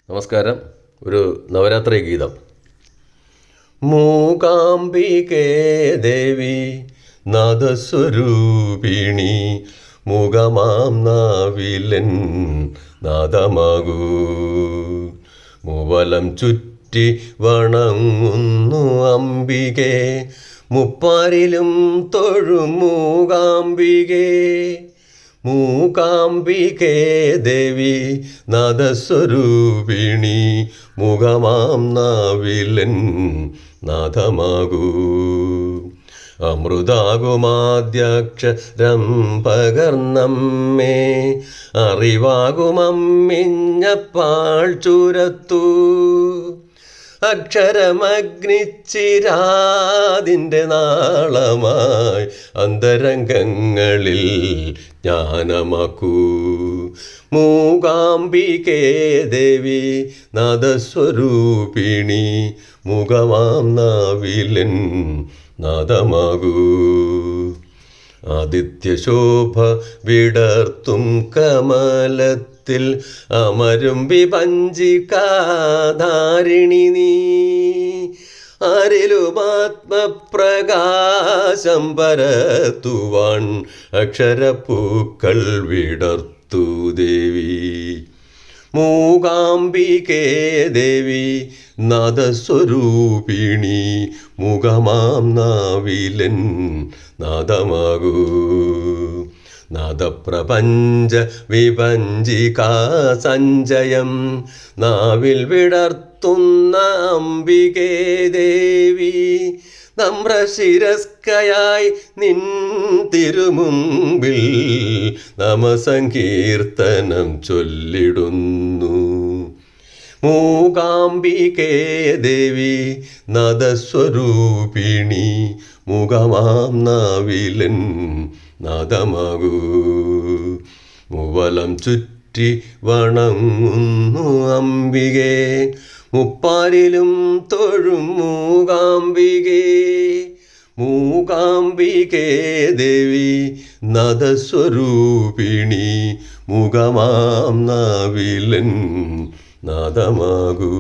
നമസ്കാരം. ഒരു നവരാത്രി ഗീതം. മൂകാംബികേ ദേവി നാദസ്വരൂപിണി മുഖമാം നാവിലൻ നാദമാകൂ. മുവലം ചുറ്റി വണങ്ങുന്നു അംബികേ, മുപ്പാരിലും തൊഴും മൂകാംബികേ. മൂകാംബികേ ദേവി നാദസ്വരൂപിണി മുഖമാം നാവിലൻ നാദമാകൂ. അമൃതാകുമാദ്യാക്ഷരം പകർന്നമ്മേ, അറിവാകുമമ്മിഞ്ഞപ്പാൾ ചുരത്തു. അക്ഷരമഗ്നിച്ചിരാതിൻ്റെ നാളമായി അന്തരംഗങ്ങളിൽ ജ്ഞാനമാക്കൂ. മൂകാംബികേ ദേവി നാദസ്വരൂപിണി മുഖമാം നാവിലൻ നാദമാകൂ. ആദിത്യശോഭ വിടർത്തും കമലത്തിൽ അമരും വിപഞ്ചികാധാരിണി നീ. ആരിലും ആത്മപ്രകാശം പരത്തുവാൻ അക്ഷരപ്പൂക്കൾ വിടർത്തു ദേവി. മൂകാംബികേ ദേവി നാദസ്വരൂപിണി മുഖമാം നാവിലൻ നാദമാകൂ. നാദപ്രപഞ്ച വിപഞ്ചികാ സഞ്ചയം നാവിൽ വിടർത്തുന്ന അംബികേ ദേവി. നമ്രശിരസ്കയായി നിൻ തിരുമുമ്പിൽ നമസങ്കീർത്തനം ചൊല്ലിടുന്നു. മൂകാംബികേ ദേവി നാദസ്വരൂപിണി മുഖമാം നാവിലൻ നാദമാകൂ. മുവലം ചുറ്റി വണങ്ങുന്നു അംബികേ, മുപ്പാരിലും തൊഴും മൂകാംബികേ. മൂകാംബികേ ദേവി നാദസ്വരൂപിണി മുഖമാം നാവിലൻ നാദമാകൂ.